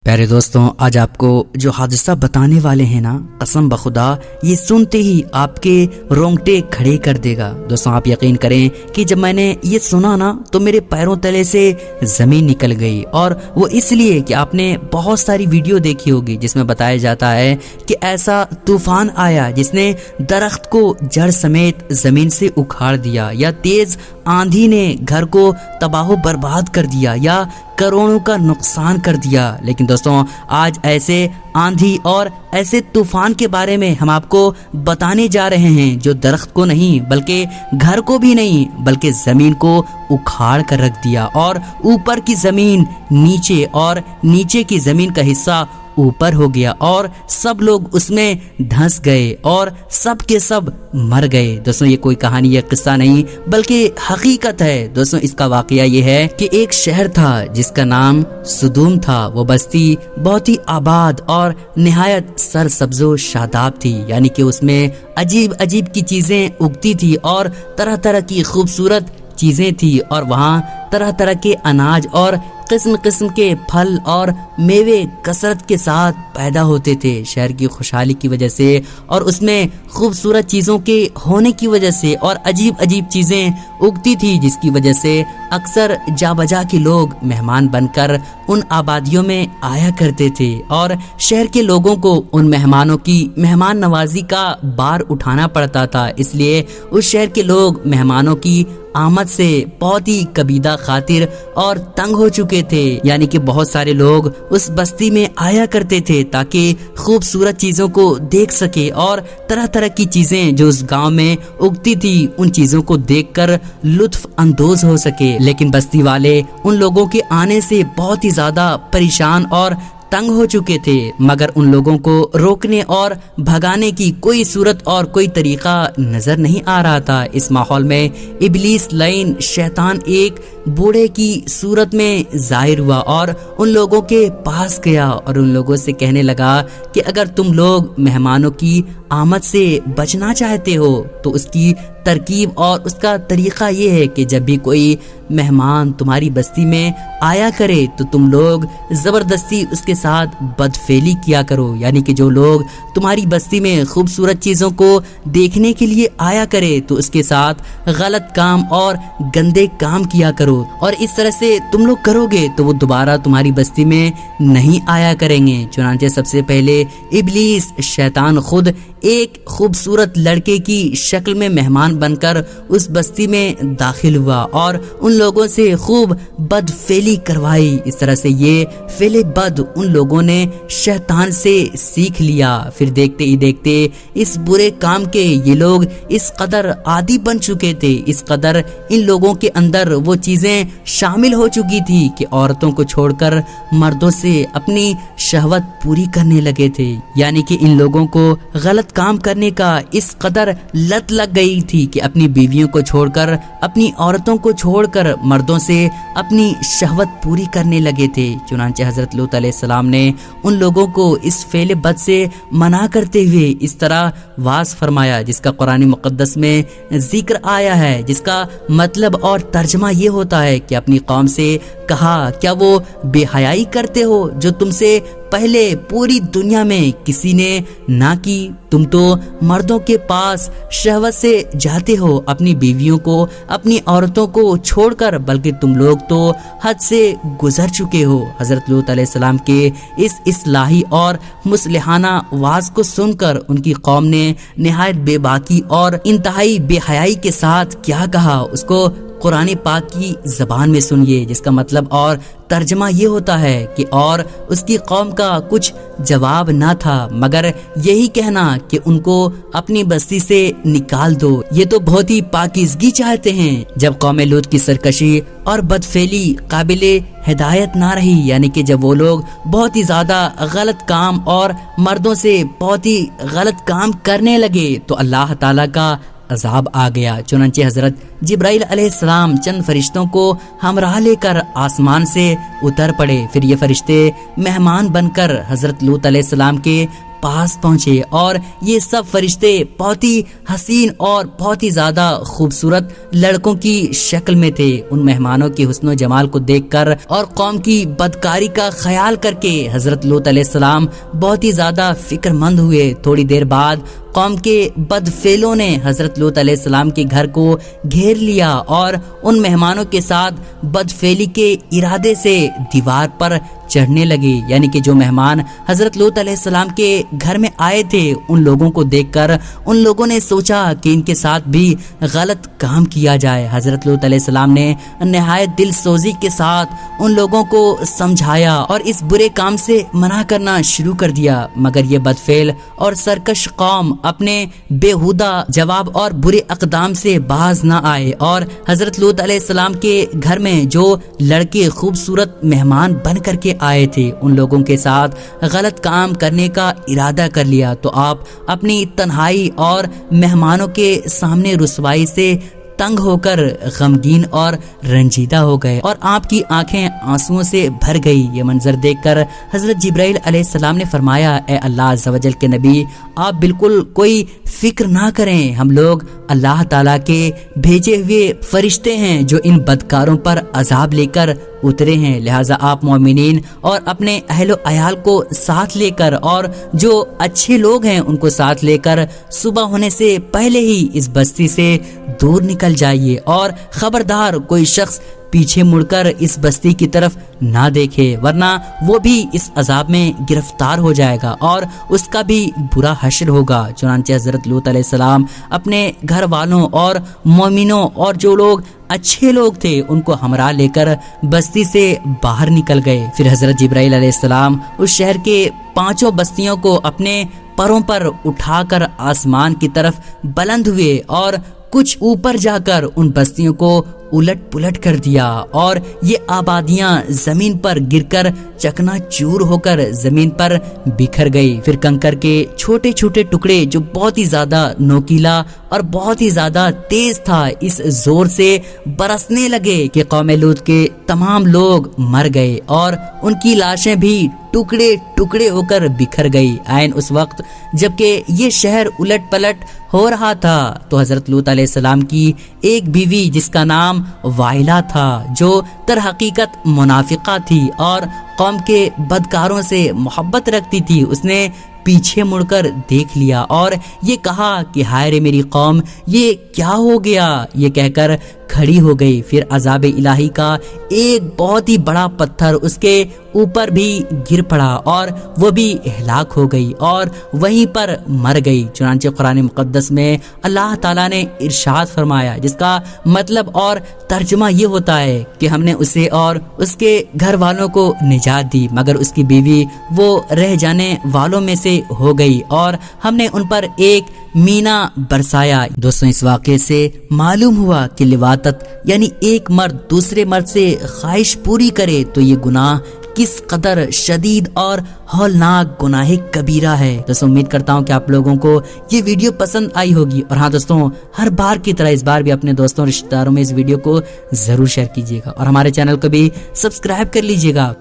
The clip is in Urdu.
پیارے دوستوں، آج آپ کو جو حادثہ بتانے والے ہیں نا، قسم بخدا یہ سنتے ہی آپ کے رونگٹے کھڑے کر دے گا۔ دوستوں آپ یقین کریں کہ جب میں نے یہ سنا نا تو میرے پیروں تلے سے زمین نکل گئی، اور وہ اس لیے کہ آپ نے بہت ساری ویڈیو دیکھی ہوگی جس میں بتایا جاتا ہے کہ ایسا طوفان آیا جس نے درخت کو جڑ سمیت زمین سے اکھاڑ دیا، یا تیز آندھی نے گھر کو تباہ و برباد کر دیا، یا کروڑوں کا نقصان کر دیا۔ لیکن دوستوں آج ایسے آندھی اور ایسے طوفان کے بارے میں ہم آپ کو بتانے جا رہے ہیں جو درخت کو نہیں بلکہ گھر کو بھی نہیں بلکہ زمین کو اکھاڑ کر رکھ دیا، اور اوپر کی زمین نیچے اور نیچے کی زمین کا حصہ اوپر ہو گیا، اور سب لوگ اس میں دھنس گئے اور سب کے سب مر گئے۔ دوستوں یہ کوئی کہانی یا قصہ نہیں بلکہ حقیقت ہے۔ دوستوں اس کا واقعہ یہ ہے کہ ایک شہر تھا جس کا نام سدوم تھا۔ وہ بستی بہت ہی آباد اور نہایت سرسبز و شاداب تھی، یعنی کہ اس میں عجیب عجیب کی چیزیں اگتی تھی اور طرح طرح کی خوبصورت چیزیں تھی، اور وہاں طرح طرح کے اناج اور قسم قسم کے پھل اور میوے کثرت کے ساتھ پیدا ہوتے تھے۔ شہر کی خوشحالی کی وجہ سے اور اس میں خوبصورت چیزوں کے ہونے کی وجہ سے اور عجیب عجیب چیزیں اگتی تھی، جس کی وجہ سے اکثر جا بجا کے لوگ مہمان بن کر ان آبادیوں میں آیا کرتے تھے، اور شہر کے لوگوں کو ان مہمانوں کی مہمان نوازی کا بار اٹھانا پڑتا تھا۔ اس لیے اس شہر کے لوگ مہمانوں کی آمد سے بہت ہی کبیدہ خاطر اور تنگ ہو چکے تھے، یعنی کہ بہت سارے لوگ اس بستی میں آیا کرتے تھے تاکہ خوبصورت چیزوں کو دیکھ سکے اور طرح طرح کی چیزیں جو اس گاؤں میں اگتی تھی ان چیزوں کو دیکھ کر لطف اندوز ہو سکے۔ لیکن بستی والے ان لوگوں کے آنے سے بہت ہی زیادہ پریشان اور تنگ ہو چکے تھے، مگر ان لوگوں کو روکنے اور بھگانے کی کوئی صورت اور کوئی طریقہ نظر نہیں آ رہا تھا۔ اس ماحول میں ابلیس لعین شیطان ایک بوڑھے کی صورت میں ظاہر ہوا اور ان لوگوں کے پاس گیا اور ان لوگوں سے کہنے لگا کہ اگر تم لوگ مہمانوں کی آمد سے بچنا چاہتے ہو تو اس کی ترکیب اور اس کا طریقہ یہ ہے کہ جب بھی کوئی مہمان تمہاری بستی میں آیا کرے تو تم لوگ زبردستی اس کے ساتھ بدفعلی کیا کرو، یعنی کہ جو لوگ تمہاری بستی میں خوبصورت چیزوں کو دیکھنے کے لیے آیا کرے تو اس کے ساتھ غلط کام اور گندے کام کیا کرو، اور اس طرح سے تم لوگ کرو گے تو وہ دوبارہ تمہاری بستی میں نہیں آیا کریں گے۔ چنانچہ سب سے پہلے ابلیس شیطان خود ایک خوبصورت لڑکے کی شکل میں مہمان بن کر اس بستی میں داخل ہوا اور ان لوگوں سے خوب بدفعلی کروائی۔ اس طرح سے یہ فعل بد ان لوگوں نے شیطان سے سیکھ لیا۔ پھر دیکھتے ہی دیکھتے اس برے کام کے یہ لوگ اس قدر عادی بن چکے تھے، اس قدر ان لوگوں کے اندر وہ چیزیں شامل ہو چکی تھی کہ عورتوں کو چھوڑ کر مردوں سے اپنی شہوت پوری کرنے لگے تھے، یعنی کہ ان لوگوں کو غلط کام کرنے کا اس قدر لت لگ گئی تھی کہ اپنی بیویوں کو چھوڑ کر اپنی عورتوں کو چھوڑ کر مردوں سے اپنی شہوت پوری کرنے لگے تھے۔ چنانچہ حضرت لوط علیہ السلام نے ان لوگوں کو اس فعل بد سے منع کرتے ہوئے اس طرح واعظ فرمایا جس کا قرآن مقدس میں ذکر آیا ہے، جس کا مطلب اور ترجمہ یہ ہوتا ہے کہ اپنی قوم سے کہا کیا وہ بے حیائی کرتے ہو جو تم سے پہلے پوری دنیا میں کسی نے نہ کی؟ تم تو مردوں کے پاس شہوت سے جاتے ہو اپنی بیویوں کو، اپنی عورتوں کو چھوڑ کر، بلکہ تم لوگ تو حد سے گزر چکے ہو۔ حضرت لوط علیہ السلام کے اس اصلاحی اور مصلحانہ واعظ کو سن کر ان کی قوم نے نہایت بے باکی اور انتہائی بے حیائی کے ساتھ کیا کہا، اس کو قرآن پاک کی زبان میں سنیے، جس کا مطلب اور ترجمہ یہ ہوتا ہے کہ اور اس کی قوم کا کچھ جواب نہ تھا مگر یہی کہنا کہ ان کو اپنی بستی سے نکال دو۔ یہ تو بہت ہی پاکیزگی چاہتے ہیں۔ جب قوم لوط کی سرکشی اور بدفعلی قابل ہدایت نہ رہی، یعنی کہ جب وہ لوگ بہت ہی زیادہ غلط کام اور مردوں سے بہت ہی غلط کام کرنے لگے تو اللہ تعالیٰ کا عذاب آ گیا۔ چنانچہ حضرت جبرائیل علیہ السلام چند فرشتوں کو ہمراہ لے کر آسمان سے اتر پڑے۔ پھر یہ فرشتے مہمان بن کر حضرت لوط علیہ السلام کے پاس پہنچے اور یہ سب فرشتے بہت ہی حسین اور بہت ہی زیادہ خوبصورت لڑکوں کی شکل میں تھے۔ ان مہمانوں کے حسن و جمال کو دیکھ کر اور قوم کی بدکاری کا خیال کر کے حضرت لوط علیہ السلام بہت ہی زیادہ فکر مند ہوئے۔ تھوڑی دیر بعد قوم کے بدفعلوں نے حضرت لوط علیہ السلام کے گھر کو گھیر لیا اور ان مہمانوں کے ساتھ بدفعلی کے ارادے سے دیوار پر چڑھنے لگے، یعنی کہ جو مہمان حضرت لوط علیہ السلام کے گھر میں آئے تھے ان لوگوں کو دیکھ کر ان لوگوں نے سوچا کہ ان کے ساتھ بھی غلط کام کیا جائے۔ حضرت لوط علیہ السلام نے نہایت دل سوزی کے ساتھ ان لوگوں کو سمجھایا اور اس برے کام سے منع کرنا شروع کر دیا، مگر یہ بدفعل اور سرکش قوم اپنے بےہودہ جواب اور برے اقدام سے باز نہ آئے اور حضرت لوط علیہ السلام کے گھر میں جو لڑکے خوبصورت مہمان بن کر کے آئے تھے ان لوگوں کے ساتھ غلط کام کرنے کا ارادہ کر لیا، تو آپ اپنی تنہائی اور مہمانوں کے سامنے رسوائی سے تنگ ہو کر غمگین اور رنجیدہ ہو گئے اور آپ کی آنکھیں آنسوؤں سے بھر گئی۔ یہ منظر دیکھ کر حضرت جبرائیل علیہ السلام نے فرمایا، اے اللہ عز و جل کے نبی، آپ بالکل کوئی فکر نہ کریں، ہم لوگ اللہ تعالیٰ کے بھیجے ہوئے فرشتے ہیں جو ان بدکاروں پر عذاب لے کر اترے ہیں، لہٰذا آپ مومنین اور اپنے اہل و عیال کو ساتھ لے کر اور جو اچھے لوگ ہیں ان کو ساتھ لے کر صبح ہونے سے پہلے ہی اس بستی سے دور نکل جائیے اور خبردار کوئی شخص پیچھے مڑ کر اس بستی کی طرف نہ دیکھے، ورنہ وہ بھی اس عذاب میں گرفتار ہو جائے گا اور اس کا بھی برا حشر ہوگا۔ چنانچہ حضرت لوط علیہ السلام اپنے گھر والوں اور مومنوں اور جو لوگ اچھے لوگ تھے ان کو ہمراہ لے کر بستی سے باہر نکل گئے۔ پھر حضرت جبرائیل علیہ السلام اس شہر کے 5 بستیوں کو اپنے پروں پر اٹھا کر آسمان کی طرف بلند ہوئے اور کچھ اوپر جا کر ان بستیوں کو الٹ پلٹ کر دیا اور یہ آبادیاں زمین پر گر کر چکنا چور ہو کر زمین پر بکھر گئی۔ پھر کنکر کے چھوٹے چھوٹے ٹکڑے جو بہت ہی زیادہ نوکیلا اور بہت ہی زیادہ تیز تھا اس زور سے برسنے لگے کہ قوم لوط کے تمام لوگ مر گئے اور ان کی لاشیں بھی ٹکڑے ٹکڑے ہو کر بکھر گئی۔ عین اس وقت جبکہ یہ شہر الٹ پلٹ ہو رہا تھا تو حضرت لوط علیہ السلام کی ایک بیوی جس کا نام وائلہ تھا، جو در حقیقت منافقہ تھی اور قوم کے بدکاروں سے محبت رکھتی تھی، اس نے پیچھے مڑ کر دیکھ لیا اور یہ کہا کہ ہائے رے میری قوم، یہ کیا ہو گیا، یہ کہہ کر کھڑی ہو گئی۔ پھر عذاب الہی کا ایک بہت ہی بڑا پتھر اس کے اوپر بھی گر پڑا اور وہ بھی ہلاک ہو گئی اور وہیں پر مر گئی۔ چنانچہ قرآن مقدس میں اللہ تعالیٰ نے ارشاد فرمایا، جس کا مطلب اور ترجمہ یہ ہوتا ہے کہ ہم نے اسے اور اس کے گھر والوں کو نجات دی، مگر اس کی بیوی وہ رہ جانے والوں میں سے ہو گئی اور ہم نے ان پر ایک مینا برسایا۔ دوستوں، اس واقعے سے معلوم ہوا کہ لواطت یعنی ایک مرد دوسرے مرد سے خواہش پوری کرے تو یہ گناہ کس قدر شدید اور ہولناک گناہ کبیرہ ہے۔ دوستوں، امید کرتا ہوں کہ آپ لوگوں کو یہ ویڈیو پسند آئی ہوگی، اور ہاں دوستوں، ہر بار کی طرح اس بار بھی اپنے دوستوں اور رشتہ داروں میں اس ویڈیو کو ضرور شیئر کیجیے گا اور ہمارے چینل کو بھی سبسکرائب کر لیجیے گا۔